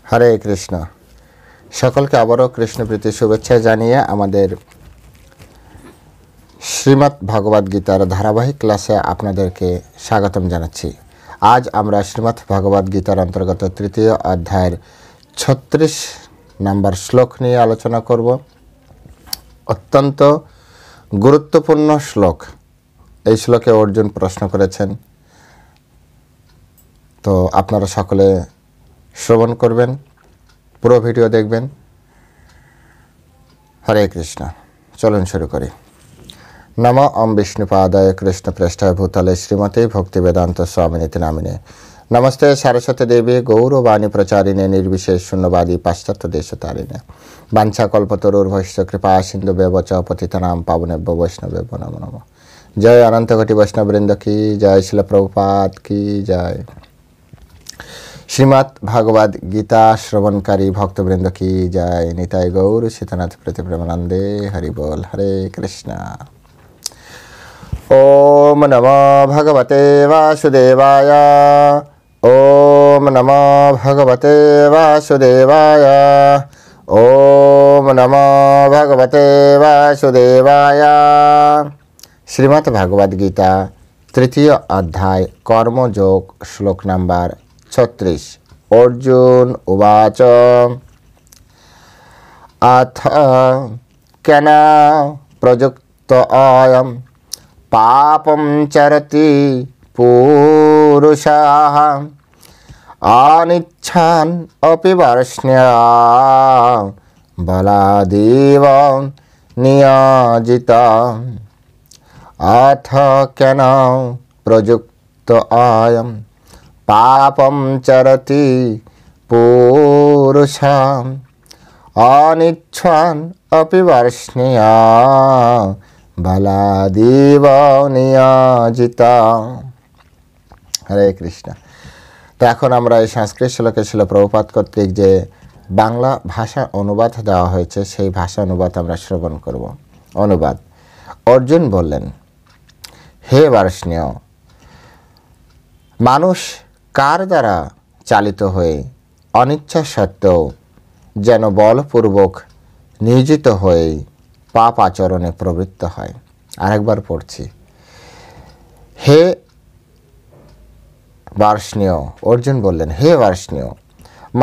হরে কৃষ্ণ। সকলকে আবারও কৃষ্ণপ্রীতি শুভেচ্ছা জানিয়ে আমাদের শ্রীমদ্ ভগবদ গীতার ধারাবাহিক ক্লাসে আপনাদেরকে স্বাগতম জানাচ্ছি। আজ আমরা শ্রীমদ্ ভগবদ গীতার অন্তর্গত তৃতীয় অধ্যায়ের 36 নম্বর শ্লোক নিয়ে আলোচনা করব। অত্যন্ত গুরুত্বপূর্ণ শ্লোক। এই শ্লোকে অর্জুন প্রশ্ন করেছেন, তো আপনারা সকলে শ্রবণ করবেন, পুরো ভিডিও দেখবেন। হরে কৃষ্ণ। চলুন শুরু করি। নমো ওম বিষ্ণুপাদায় কৃষ্ণপ্রেষ্ঠায় ভূতলে শ্রীমতে ভক্তিবেদান্ত স্বামিনীতি নামিনে নমস্তে সরস্বতী দেবী গৌরবাণী প্রচারিণে নির্বিশেষ শূন্যবাদী পাশ্চাত্য দেশতারিণে বাঞ্ছা কল্পতরুর্ভৈশ্চ কৃপা সিন্ধু ব্যবচ পতিতানাং পাবনেভ্যো বৈষ্ণবেভ্যো নমো নমঃ। জয় অনন্ত কোটি বৈষ্ণববৃন্দ কি জয়, শিল প্রভুপাদ কি জয়। শ্রীমদ্ ভাগবত গীতা শ্রবণকারী ভক্তবৃন্দ কি জয়। নিতাই গৌর সীতানাথ প্রতি প্রেমানন্দে হরি বল। হরে কৃষ্ণ। ওম নমো ভগবতে বাসুদেবায়। ওম নমো ভগবতে বাসুদেবায়। ওম নমো ভগবতে বাসুদেবায়। শ্রীমদ্ ভাগবত গীতা তৃতীয় অধ্যায় কর্মযোগ, শ্লোক নাম্বার 36। অর্জুন উবাচ আথ কেন প্রযুক্ত অয়ম পাপম চরতি পুরুষাঃ অনিচ্ছান অপি বর্ষ্ণ্যা বলাদেব নিয়োজিত। আথ কেন প্রযুক্ত অয়ম পাপম চরতি পুরুষাঃ অনিচ্ছান অপি বর্ষ্ণ্যা বলাদেব নিয়োজিত। হরে কৃষ্ণ। তো এখন আমরা এই সংস্কৃত শ্লোকে ছিল প্রভুপাদ কর্তৃক যে বাংলা ভাষা অনুবাদ দেওয়া হয়েছে, সেই ভাষা অনুবাদ আমরা শ্রবণ করব। অনুবাদ: অর্জুন বললেন, হে বর্ষ্ণেয়, মানুষ কার দ্বারা চালিত হয়ে অনিচ্ছা সত্ত্বেও যেন বলপূর্বক নিয়োজিত হয়ে পাপ আচরণে প্রবৃত্ত হয়। আরেকবার পড়ছি। হে বর্ষ্ণেয়, অর্জুন বললেন, হে বর্ষ্ণেয়,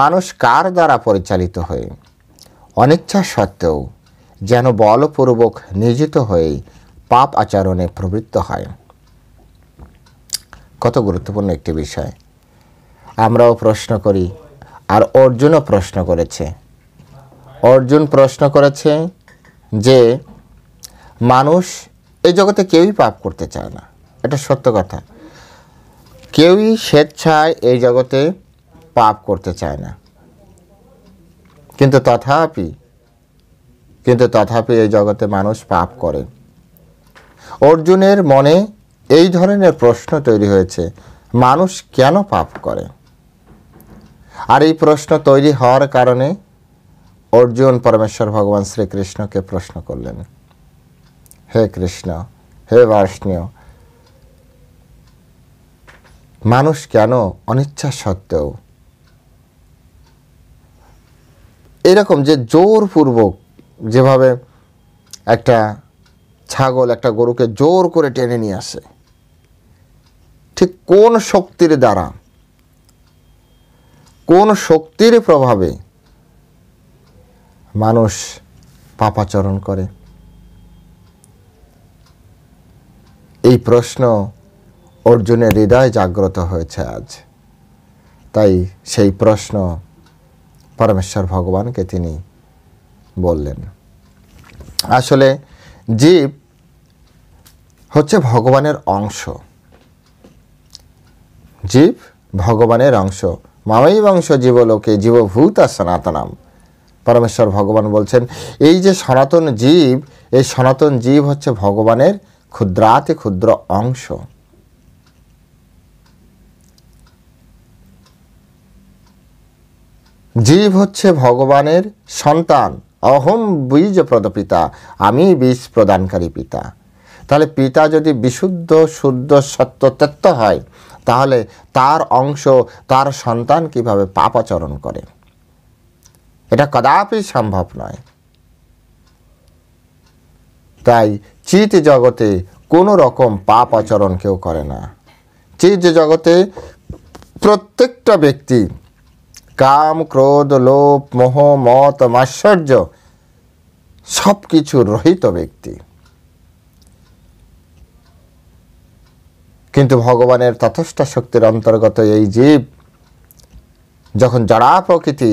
মানুষ কার দ্বারা পরিচালিত হয়ে অনিচ্ছা সত্ত্বেও যেন বলপূর্বক নিয়োজিত হয়ে পাপ আচরণে প্রবৃত্ত হয়। কত গুরুত্বপূর্ণ একটি বিষয়। আমরাও প্রশ্ন করি, আর অর্জুনও প্রশ্ন করেছে। অর্জুন প্রশ্ন করেছে যে মানুষ এই জগতে কেউই পাপ করতে চায় না, এটা সত্য কথা। কেউই স্বেচ্ছায় এই জগতে পাপ করতে চায় না, কিন্তু তথাপি এই জগতে মানুষ পাপ করে। অর্জুনের মনে এই ধরনের প্রশ্ন তৈরি হয়েছে, মানুষ কেন পাপ করে? আর এই প্রশ্ন তৈরি হওয়ার কারণে অর্জুন পরমেশ্বর ভগবান শ্রীকৃষ্ণকে প্রশ্ন করলেন, হে কৃষ্ণ, হে বর্ষ্ণেয়, মানুষ কেন অনিচ্ছা সত্ত্বেও এরকম যে জোরপূর্বক, যেভাবে একটা ছাগল একটা গরুকে জোর করে টেনে নিয়ে আসে, ঠিক কোন শক্তির দ্বারা, কোন শক্তির প্রভাবে মানুষ পাপাচরণ করে? এই প্রশ্ন অর্জুনের হৃদয় জাগ্রত হয়েছে আজ। তাই সেই প্রশ্ন পরমেশ্বর ভগবানকে তিনি বললেন। আসলে জীব হচ্ছে ভগবানের অংশ। জীব ভগবানের অংশ। মামৈবংশ জীবলোকে জীবভূতা সনাতনম। পরমেশ্বর ভগবান বলছেন, এই যে সনাতন জীব, এই সনাতন জীব হচ্ছে ভগবানের ক্ষুদ্রাতি ক্ষুদ্র অংশ। জীব হচ্ছে ভগবানের সন্তান। অহম বীজ প্রদপিতা, আমি বীজ প্রদানকারী পিতা। তাহলে পিতা যদি বিশুদ্ধ শুদ্ধ সত্য তত্ত্ব হয়, তাহলে তার অংশ, তার সন্তান কিভাবে পাপাচরণ করে? এটা কদাপি সম্ভব নয়। তাই চিৎ জগতে কোনো রকম পাপ আচরণ কেউ করে না। চিৎ জগতে প্রত্যেকটা ব্যক্তি কাম, ক্রোধ, লোভ, মোহ, মত, মাৎসর্য সব কিছু রহিত ব্যক্তি। কিন্তু ভগবানের তথস্থ শক্তির অন্তর্গত এই জীব যখন জড়া প্রকৃতি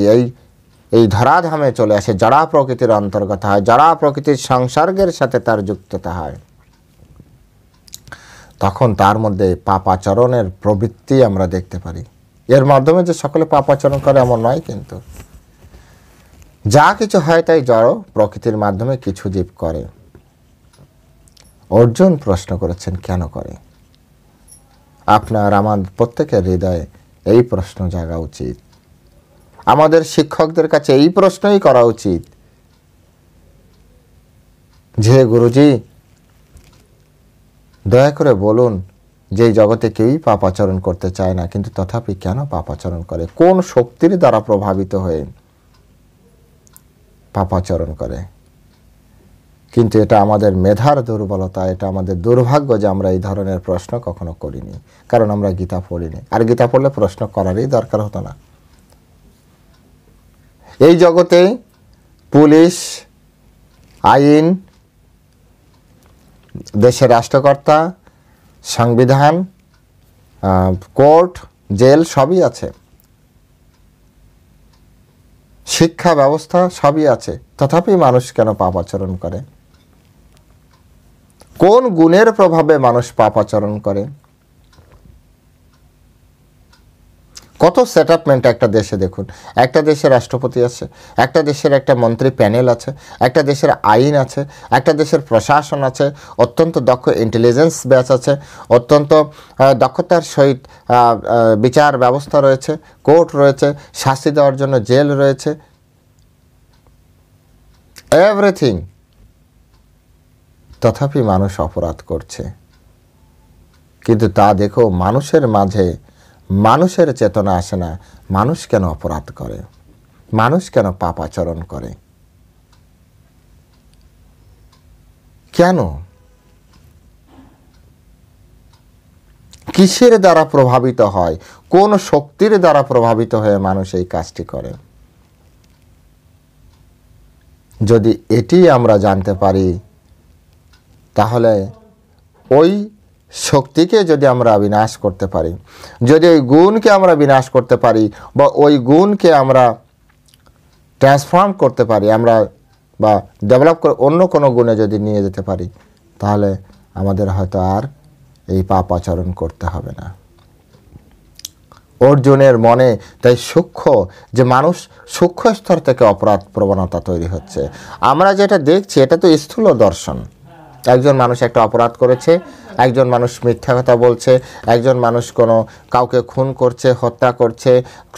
এই ধরাধামে চলে আসে, জড়া প্রকৃতির অন্তর্গত হয়, জড়া প্রকৃতির সংসর্গের সাথে তার যুক্ততা হয়, তখন তার মধ্যে পাপাচরণের প্রবৃত্তি আমরা দেখতে পারি। এর মাধ্যমে যে সকলে পাপাচরণ করে এমন নয়, কিন্তু যা কিছু হয় তাই জড় প্রকৃতির মাধ্যমে কিছু জীব করে। অর্জুন প্রশ্ন করেছেন কেন করে? আপনার আমার প্রত্যেকের হৃদয়ে এই প্রশ্ন জাগা উচিত। আমাদের শিক্ষকদের কাছে এই প্রশ্নই করা উচিত যে গুরুজি দয়া করে বলুন যে জগতে কেউই পাপাচরণ করতে চায় না, কিন্তু তথাপি কেন পাপাচরণ করে? কোন শক্তির দ্বারা প্রভাবিত হয়ে পাপাচরণ করে? কিন্তু এটা আমাদের মেধার দুর্বলতা, এটা আমাদের দুর্ভাগ্য যে আমরা এই ধরনের প্রশ্ন কখনো করিনি, কারণ আমরা গীতা পড়িনি। আর গীতা পড়লে প্রশ্ন করারই দরকার হতো না। এই জগতে পুলিশ, আইন, দেশের রাষ্ট্রকর্তা, সংবিধান, কোর্ট, জেল সবই আছে, শিক্ষা ব্যবস্থা সবই আছে, তথাপি মানুষ কেন পাপাচরণ করে? কোন গুণের প্রভাবে মানুষ পাপাচরণ করে? কত সেটআপমেন্ট একটা দেশে দেখুন। একটা দেশের রাষ্ট্রপতি আছে, একটা দেশের একটা মন্ত্রী প্যানেল আছে, একটা দেশের আইন আছে, একটা দেশের প্রশাসন আছে, অত্যন্ত দক্ষ ইন্টেলিজেন্স ব্যাচ আছে, অত্যন্ত দক্ষতার সহিত বিচার ব্যবস্থা রয়েছে, কোর্ট রয়েছে, শাস্তি দেওয়ার জন্য জেল রয়েছে, এভরিথিং। তথাপি মানুষ অপরাধ করছে। কিন্তু তা দেখো মানুষের মাঝে মানুষের চেতনা আসে না। মানুষ কেন অপরাধ করে? মানুষ কেন পাপাচরণ করে? কেন? কিসের দ্বারা প্রভাবিত হয়? কোন শক্তির দ্বারা প্রভাবিত হয়ে মানুষ এই কাজটি করে? যদি এটি আমরা জানতে পারি, তাহলে ওই শক্তিকে যদি আমরা বিনাশ করতে পারি, যদি ওই গুণকে আমরা বিনাশ করতে পারি, বা ওই গুণকে আমরা ট্রান্সফর্ম করতে পারি, আমরা বা ডেভেলপ করে অন্য কোনো গুণে যদি নিয়ে যেতে পারি, তাহলে আমাদের হয়তো আর এই পাপ আচরণ করতে হবে না। অর্জুনের মনে তাই সূক্ষ্ম, যে মানুষ সূক্ষ্ম স্তর থেকে অপরাধ প্রবণতা তৈরি হচ্ছে। আমরা যেটা দেখছি এটা তো স্থূল দর্শন। একজন মানুষ একটা অপরাধ করেছে, একজন মানুষ মিথ্যা কথা বলছে, একজন মানুষ কোনো কাউকে খুন করছে, হত্যা করছে,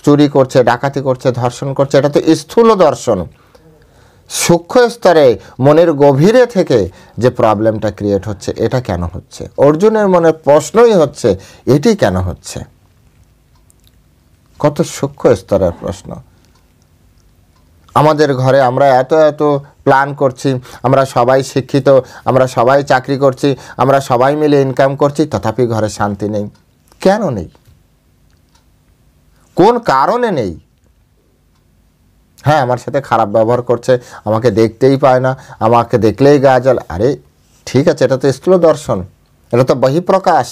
চুরি করছে, ডাকাতি করছে, ধর্ষণ করছে, এটা তো স্থূল দর্শন। সূক্ষ্ম স্তরে মনের গভীরে থেকে যে প্রবলেমটা ক্রিয়েট হচ্ছে, এটা কেন হচ্ছে? অর্জুনের মনের প্রশ্নই হচ্ছে এটি কেন হচ্ছে। কত সূক্ষ্ম স্তরের প্রশ্ন। আমাদের ঘরে আমরা এত এত প্ল্যান করছি, আমরা সবাই শিক্ষিত, আমরা সবাই চাকরি করছি, আমরা সবাই মিলে ইনকাম করছি, তথাপি ঘরে শান্তি নেই। কেন নেই? কোন কারণে নেই? হ্যাঁ, আমার সাথে খারাপ ব্যবহার করছে, আমাকে দেখতেই পায় না, আমাকে দেখলেই গা জ্বলে। আরে ঠিক আছে, এটা তো স্থূল দর্শন, এটা তো বহিঃপ্রকাশ।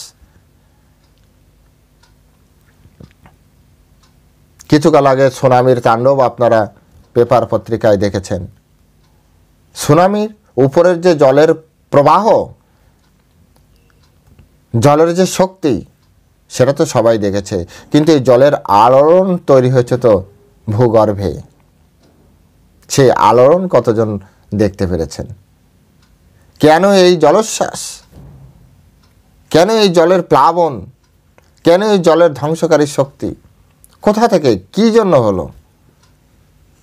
কিছুকাল আগে সুনামির তাণ্ডব আপনারা পেপার পত্রিকায় দেখেছেন। সুনামির উপরের যে জলের প্রবাহ, জলের যে শক্তি, সেটা তো সবাই দেখেছে, কিন্তু এই জলের আলোড়ন তৈরি হয়েছে তো ভূগর্ভে। সেই আলোড়ন কতজন দেখতে পেরেছেন? কেন এই জলোচ্ছ্বাস? কেন এই জলের প্লাবন? কেন এই জলের ধ্বংসকারী শক্তি? কোথা থেকে, কি জন্য হলো?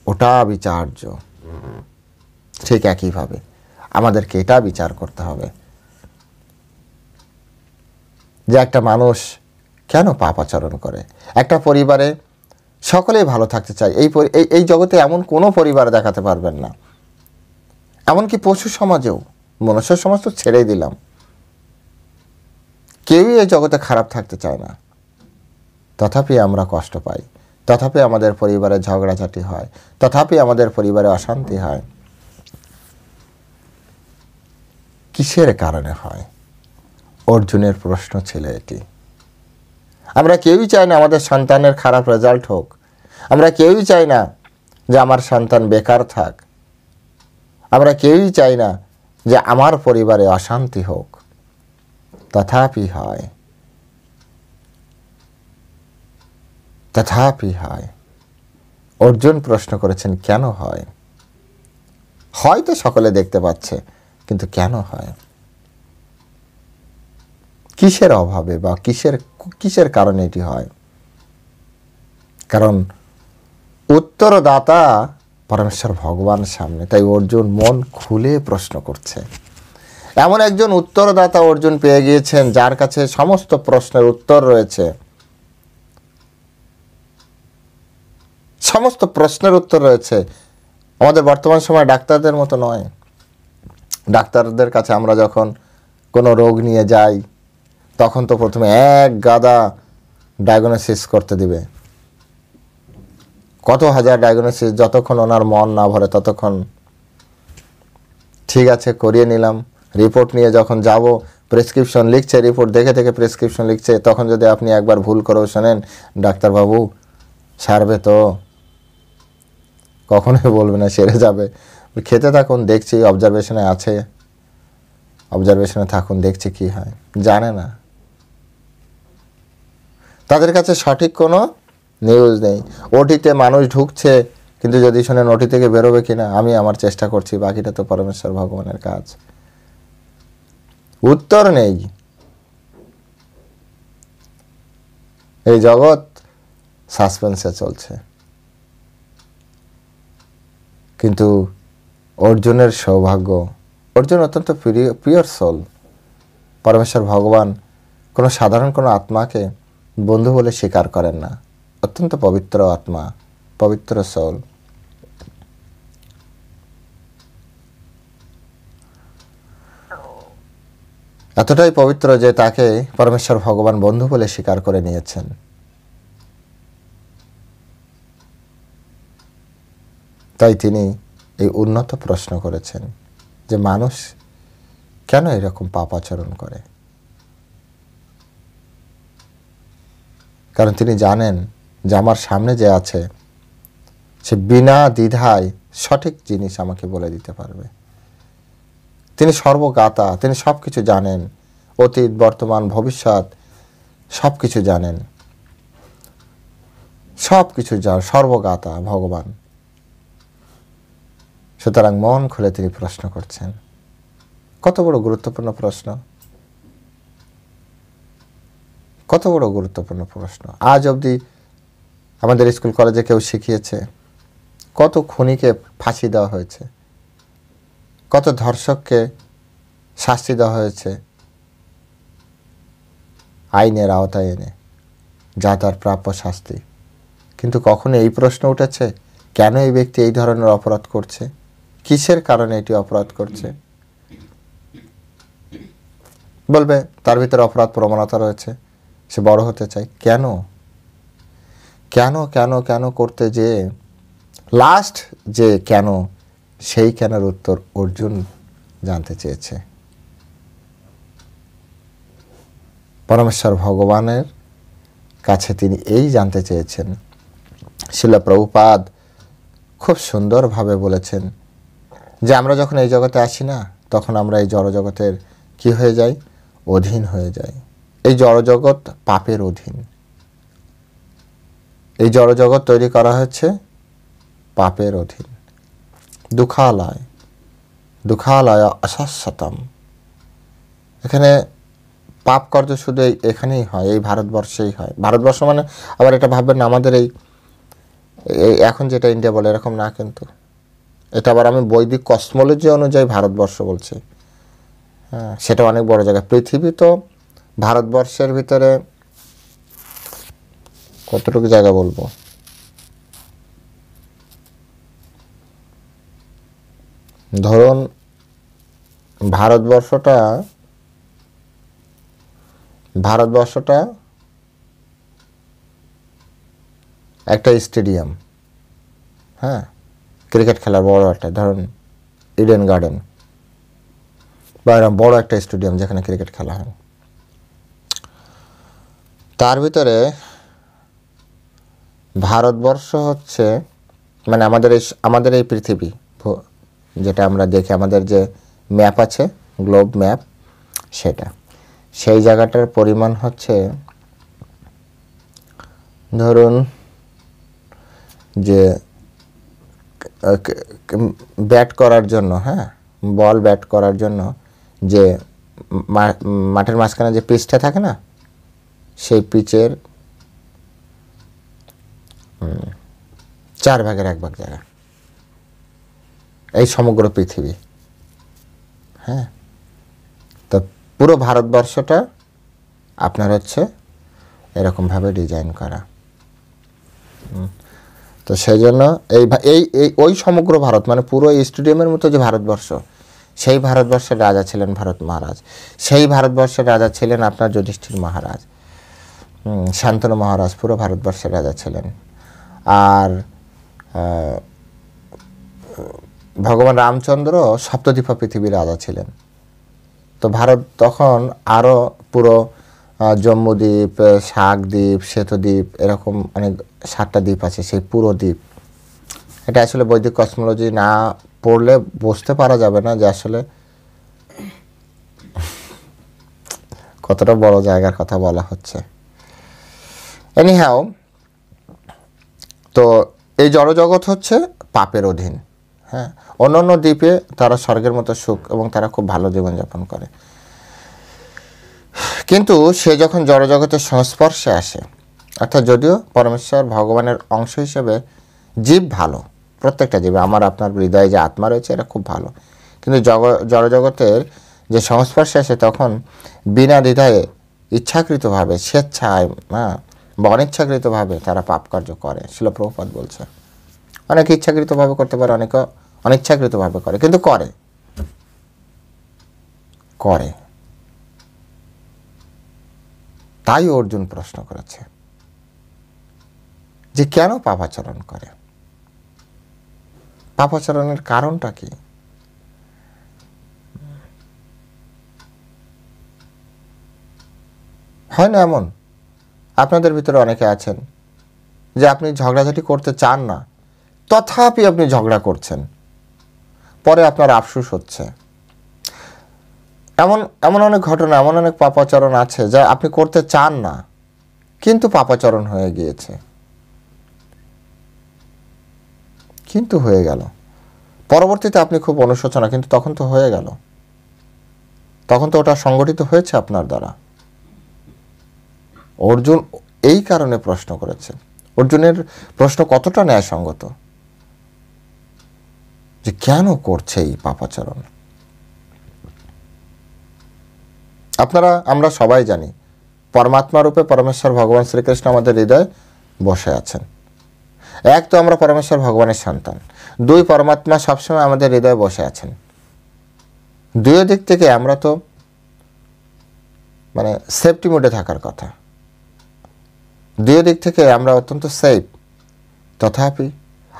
ওটা বিচার্য। ঠিক একইভাবে আমাদেরকে এটা বিচার করতে হবে যে একটা মানুষ কেন পাপ আচরণ করে। একটা পরিবারে সকলেই ভালো থাকতে চায়। এই জগতে এমন কোনো পরিবার দেখাতে পারবেন না, এমনকি পশু সমাজেও, মনুষ্য সমাজ তো ছেড়েই দিলাম, কেউই এই জগতে খারাপ থাকতে চায় না। তথাপি আমরা কষ্ট পাই, তথাপি আমাদের পরিবারে ঝগড়াঝাটি হয়, তথাপি আমাদের পরিবারে অশান্তি হয়। কিসের কারণে হয়? অর্জুনের প্রশ্ন ছিল এটি। আমরা কেউই চাই না আমাদের সন্তানের খারাপ রেজাল্ট হোক, আমরা কেউই চাই না যে আমার সন্তান বেকার থাক, আমরা কেউই চাই না যে আমার পরিবারে অশান্তি হোক। তথাপি হয়, তথাপি হয়। অর্জুন প্রশ্ন করেছেন কেন হয়? হয়তো সকলে দেখতে পাচ্ছে, কিন্তু কেন হয়? কিসের অভাবে বা কিসের কারণে এটি হয়? কারণ উত্তরদাতা পরমেশ্বর ভগবান সামনে, তাই অর্জুন মন খুলে প্রশ্ন করছে। এমন একজন উত্তরদাতা অর্জুন পেয়ে গিয়েছেন যার কাছে সমস্ত প্রশ্নের উত্তর রয়েছে, সমস্ত প্রশ্নের উত্তর রয়েছে। আমাদের বর্তমান সময় ডাক্তারদের মতো নয়। ডাক্তারদের কাছে আমরা যখন কোনো রোগ নিয়ে যাই তখন তো প্রথমে এক গাদা ডায়াগনোসিস করতে দিবে, কত হাজার ডায়াগনোসিস, যতক্ষণ ওনার মন না ভরে ততক্ষণ ঠিক আছে করিয়ে নিলাম। রিপোর্ট নিয়ে যখন যাব, প্রেসক্রিপশন লিখছে, রিপোর্ট দেখে দেখে প্রেসক্রিপশন লিখছে, তখন যদি আপনি একবার ভুল করেও শোনেন, ডাক্তারবাবু সারবে তো? কখনোই বলবে না সেরে যাবে। খেতে থাকুন, দেখছি, অবজারভেশনে আছে, অবজারভেশনে থাকুন, দেখছি কি হয়। জানে না, তাদের কাছে সঠিক কোনো নিউজ নেই। ওটিতে মানুষ ঢুকছে, কিন্তু যদি শোনেন ওটি থেকে বেরোবে কিনা, আমি আমার চেষ্টা করছি, বাকিটা তো পরমেশ্বর ভগবানের কাজ। উত্তর নেই। এই জগৎ সাসপেন্সে চলছে। কিন্তু অর্জুনের সৌভাগ্য, অর্জুন অত্যন্ত পিওর সোল। পরমেশ্বর ভগবান কোনো সাধারণ কোনো আত্মাকে বন্ধু বলে স্বীকার করেন না। অত্যন্ত পবিত্র আত্মা, পবিত্র সোল। এতটাই পবিত্র যে তাকে পরমেশ্বর ভগবান বন্ধু বলে স্বীকার করে নিয়েছেন। তাই তিনি এই উন্নত প্রশ্ন করেছেন যে মানুষ কেন এরকম পাপাচরণ করে। কারণ তিনি জানেন যে আমার সামনে যে আছে সে বিনা দ্বিধায় সঠিক জিনিস আমাকে বলে দিতে পারবে। তিনি সর্বজ্ঞাতা, তিনি সব কিছু জানেন, অতীত, বর্তমান, ভবিষ্যৎ সব কিছু জানেন, সব কিছু সর্বজ্ঞাতা ভগবান। সুতরাং মন খুলে তিনি প্রশ্ন করছেন। কত বড় গুরুত্বপূর্ণ প্রশ্ন, কত বড় গুরুত্বপূর্ণ প্রশ্ন। আজ অবধি আমাদের স্কুল কলেজে কেউ শিখিয়েছে? কত খুনিকে ফাঁসি দেওয়া হয়েছে, কত ধর্ষককে শাস্তি দেওয়া হয়েছে আইনের আওতায় এনে, যা তার প্রাপ্য শাস্তি। কিন্তু কখনো এই প্রশ্ন উঠেছে কেন এই ব্যক্তি এই ধরনের অপরাধ করছে, কিসের কারণে এটি অপরাধ করছে? বলবে তার ভিতরে অপরাধ প্রবণতা রয়েছে, সে বড় হতে চায়। কেন কেন কেন কেন করতে যে লাস্ট যে কেন, সেই কেনের উত্তর অর্জুন জানতে চেয়েছে। পরমেশ্বর ভগবানের কাছে তিনি এই জানতে চেয়েছেন। শিল প্রভুপাদ খুব সুন্দরভাবে বলেছেন যে আমরা যখন এই জগতে আসি না, তখন আমরা এই জড়জগতের কি হয়ে যাই? অধীন হয়ে যাই। এই জড়জগৎ পাপের অধীন। এই জড়জগৎ তৈরি করা হয়েছে পাপের অধীন। দুঃখালয়, দুঃখালয় অশাশ্বতম। এখানে পাপ কার্য শুধু এখানেই হয়, এই ভারতবর্ষেই হয়। ভারতবর্ষ মানে আবার এটা ভাববেন না আমাদের এই এখন যেটা ইন্ডিয়া বলে এরকম না, কিন্তু এটা আবার আমি বৈদিক কসমোলজি অনুযায়ী ভারতবর্ষ বলছি। হ্যাঁ, সেটা অনেক বড় জায়গা। পৃথিবী তো ভারতবর্ষের ভিতরে কতটুকু জায়গা বলবো, ধরুন ভারতবর্ষটা একটা স্টেডিয়াম, হ্যাঁ, ক্রিকেট খেলার বড় একটা, ধরুন ইডেন গার্ডেন বা এরকম বড় একটা স্টেডিয়াম যেখানে ক্রিকেট খেলা হয়। তার ভিতরে ভারতবর্ষ হচ্ছে মানে আমাদের এই পৃথিবী যেটা আমরা দেখি, আমাদের যে ম্যাপ আছে, গ্লোব ম্যাপ, সেই জায়গাটার পরিমাণ হচ্ছে, ধরুন যে ব্যাট করার জন্য, হ্যাঁ, বল ব্যাট করার জন্য যে মাঠের মাঝখানে যে পিচটা থাকে না, সেই পিচের 1/4 জায়গা এই সমগ্র পৃথিবী। হ্যাঁ, তো পুরো ভারতবর্ষটা আপনার হচ্ছে এরকমভাবে ডিজাইন করা। তো সেই জন্য এই ওই সমগ্র ভারত মানে পুরো এই স্টেডিয়ামের মতো যে ভারতবর্ষ, সেই ভারতবর্ষের রাজা ছিলেন ভারত মহারাজ। সেই ভারতবর্ষের রাজা ছিলেন আপনার যুধিষ্ঠির মহারাজ, শান্তনু মহারাজ পুরো ভারতবর্ষের রাজা ছিলেন। আর ভগবান রামচন্দ্র সপ্তদ্বীপা পৃথিবীর রাজা ছিলেন। তো ভারত তখন আরও পুরো জম্মুদ্বীপ, শাকদ্বীপ, শ্বেতদ্বীপ, এরকম অনেক 7টা দ্বীপ আছে, সেই পুরো দ্বীপ। এটা আসলে বৈদিক কসমোলজি না পড়লে বুঝতে পারা যাবে না যে আসলে কতটা বড় জায়গার কথা বলা হচ্ছে। এনিহাও, তো এই জড়জগৎ হচ্ছে পাপের অধীন। হ্যাঁ, অন্যান্য দ্বীপে তারা স্বর্গের মতো সুখ এবং তারা খুব ভালো জীবনযাপন করে। কিন্তু সে যখন জড়জগতের সংস্পর্শে আসে, অর্থাৎ যদিও পরমেশ্বর ভগবানের অংশ হিসেবে জীব ভালো, প্রত্যেকটা জীব, আমার আপনার হৃদয়ে যে আত্মা রয়েছে এরা খুব ভালো, কিন্তু জড়জগতের যে সংস্পর্শে আসে তখন বিনা দ্বিধায় ইচ্ছাকৃতভাবে, স্বেচ্ছায় বা অনিচ্ছাকৃতভাবে তারা পাপ কার্য করে। শিল প্রভুপাদ বলছে, অনেকে ইচ্ছাকৃতভাবে করতে পারে, অনেকে অনিচ্ছাকৃতভাবে করে, কিন্তু করে। তাই অর্জুন প্রশ্ন করেছে যে কেন পাপাচরণ করে, পাপাচরণের কারণটা কি? হয় না এমন আপনাদের ভিতরে অনেকে আছেন যে আপনি ঝগড়াঝাটি করতে চান না, তথাপি আপনি ঝগড়া করছেন, পরে আপনার আফসোস হচ্ছে। এমন অনেক ঘটনা, এমন অনেক পাপাচরণ আছে যা আপনি করতে চান না, কিন্তু পাপাচরণ হয়ে গিয়েছে, কিন্তু হয়ে গেল। পরবর্তীতে আপনি খুব অনুশোচনা, কিন্তু তখন তো হয়ে গেল, তখন তো ওটা সংগঠিত হয়েছে আপনার দ্বারা। অর্জুন এই কারণে প্রশ্ন করেছে। অর্জুনের প্রশ্ন কতটা ন্যায়সঙ্গত যে কেন করছে এই পাপাচরণ। আমরা সবাই জানি পরমাত্মা রূপে পরমেশ্বর ভগবান শ্রীকৃষ্ণ আমাদের হৃদয়ে বসে আছেন। এক, তো আমরা পরমেশ্বর ভগবানের সন্তান। 2, পরমাত্মা সবসময় আমাদের হৃদয়ে বসে আছেন। 2 দিক থেকে আমরা তো মানে সেফটি মোডে থাকার কথা, 2 দিক থেকে আমরা অত্যন্ত সেফ। তথাপি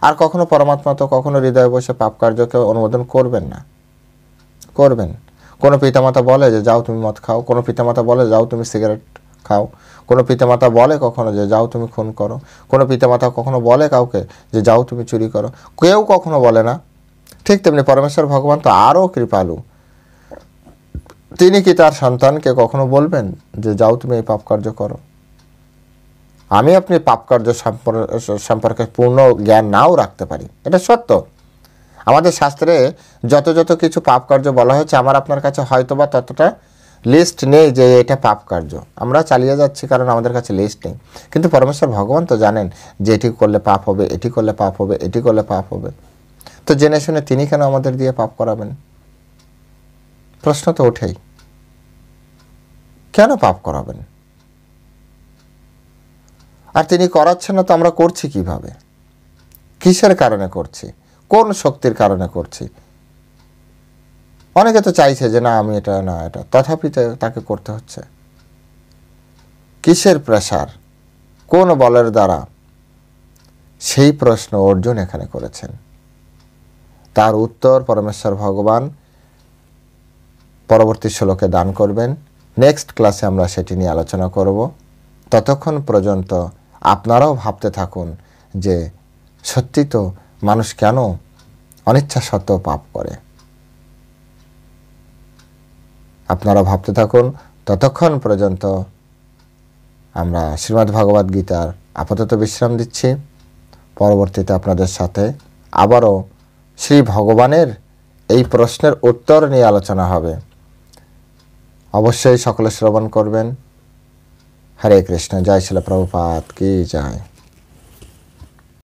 আর কখনো পরমাত্মা তো কখনো হৃদয়ে বসে পাপ কার্যকে অনুমোদন করবেন না, করবেন। কোনো পিতামাতা বলে যে যাও তুমি মদ খাও, কোনো পিতামাতা বলে যাও তুমি সিগারেট খাও, কোনো পিতামাতা বলে কখনো যে যাও তুমি খুন করো, কোনো পিতামাতা কখনো বলে কাউকে যে যাও তুমি চুরি করো, কেউ কখনো বলে না। ঠিক তেমনি পরমেশ্বর ভগবান তো আরও কৃপালু, তিনি কি তার সন্তানকে কখনো বলবেন যে যাও তুমি এই পাপ কার্য করো? আমি আপনি পাপ কার্য সম্পর্কে পূর্ণ জ্ঞান নাও রাখতে পারি, এটা সত্য। আমাদের শাস্ত্রে যত কিছু পাপ কার্য বলা হয়েছে, আমার আপনার কাছে হয়তোবা ততটা লিস্ট নেই যে এটা পাপ কার্য, আমরা চালিয়ে যাচ্ছি কারণ আমাদের কাছে লিস্ট নেই। কিন্তু পরমেশ্বর ভগবান তো জানেন যে এটি করলে পাপ হবে, এটি করলে পাপ হবে, এটি করলে পাপ হবে। তো জেনে শুনে তিনি কেন আমাদের দিয়ে পাপ করাবেন? প্রশ্ন তো ওঠেই, কেন পাপ করাবেন? আর তিনি করাচ্ছেন না তো আমরা করছি কিভাবে? কিসের কারণে করছি? কোন শক্তির কারণে করছি? অনেকে তো চাইছে যে না আমি এটা না এটা, তথাপি তাকে করতে হচ্ছে। কিসের প্রেসার, কোন বলের দ্বারা? সেই প্রশ্ন অর্জুন এখানে করেছেন। তার উত্তর পরমেশ্বর ভগবান পরবর্তী শ্লোকে দান করবেন। নেক্সট ক্লাসে আমরা সেটি নিয়ে আলোচনা করব। ততক্ষণ পর্যন্ত আপনারাও ভাবতে থাকুন যে সত্যি তো মানুষ কেন অনিচ্ছা সত্ত্বেও পাপ করে। আপনারা ভাবতে থাকুন। ততক্ষণ পর্যন্ত আমরা শ্রীমদ্ ভগবদ গীতার আপাতত বিশ্রাম দিচ্ছি। পরবর্তীতে আপনাদের সাথে আবারও শ্রী ভগবানের এই প্রশ্নের উত্তর নিয়ে আলোচনা হবে। অবশ্যই সকলে শ্রবণ করবেন। হরে কৃষ্ণ। জয় শিল প্রভুপাদ কি জয়।